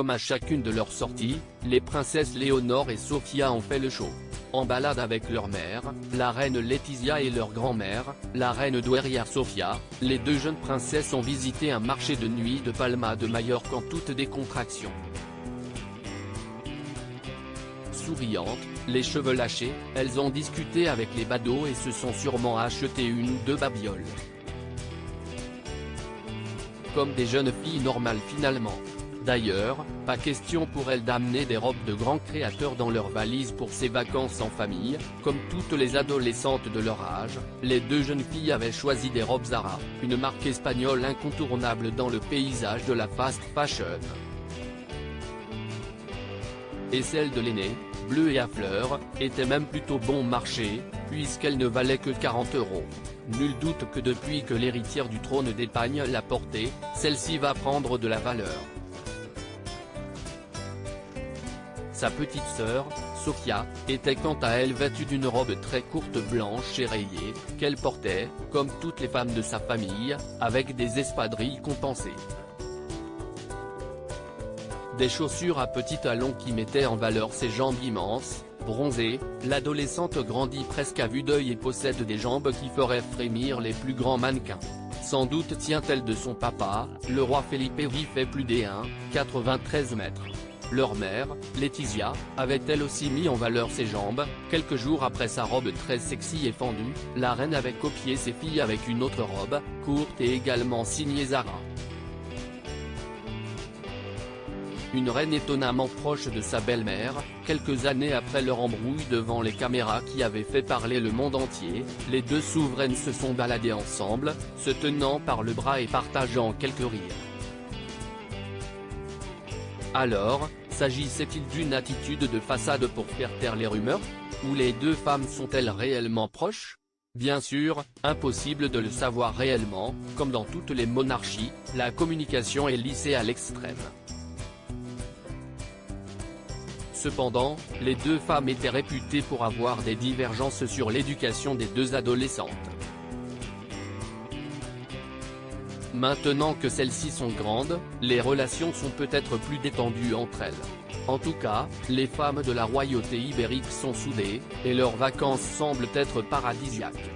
Comme à chacune de leurs sorties, les princesses Léonore et Sofia ont fait le show. En balade avec leur mère, la reine Laetitia et leur grand-mère, la reine douairière Sofia, les deux jeunes princesses ont visité un marché de nuit de Palma de Majorque en toute décontraction. Souriantes, les cheveux lâchés, elles ont discuté avec les badauds et se sont sûrement acheté une ou deux babioles. Comme des jeunes filles normales finalement. D'ailleurs, pas question pour elles d'amener des robes de grands créateurs dans leurs valises pour ces vacances en famille, comme toutes les adolescentes de leur âge, les deux jeunes filles avaient choisi des robes Zara, une marque espagnole incontournable dans le paysage de la fast fashion. Et celle de l'aînée, bleue et à fleurs, était même plutôt bon marché, puisqu'elle ne valait que 40 €. Nul doute que depuis que l'héritière du trône d'Espagne l'a portée, celle-ci va prendre de la valeur. Sa petite sœur, Sofia, était quant à elle vêtue d'une robe très courte blanche et rayée, qu'elle portait, comme toutes les femmes de sa famille, avec des espadrilles compensées. Des chaussures à petits talons qui mettaient en valeur ses jambes immenses, bronzées, l'adolescente grandit presque à vue d'œil et possède des jambes qui feraient frémir les plus grands mannequins. Sans doute tient-elle de son papa, le roi Felipe qui fait plus des 1,93 m. Leur mère, Laetitia, avait elle aussi mis en valeur ses jambes. Quelques jours après sa robe très sexy et fendue, la reine avait copié ses filles avec une autre robe, courte et également signée Zara. Une reine étonnamment proche de sa belle-mère, quelques années après leur embrouille devant les caméras qui avaient fait parler le monde entier, les deux souveraines se sont baladées ensemble, se tenant par le bras et partageant quelques rires. Alors, s'agissait-il d'une attitude de façade pour faire taire les rumeurs? Ou les deux femmes sont-elles réellement proches? Bien sûr, impossible de le savoir réellement, comme dans toutes les monarchies, la communication est lissée à l'extrême. Cependant, les deux femmes étaient réputées pour avoir des divergences sur l'éducation des deux adolescentes. Maintenant que celles-ci sont grandes, les relations sont peut-être plus détendues entre elles. En tout cas, les femmes de la royauté ibérique sont soudées, et leurs vacances semblent être paradisiaques.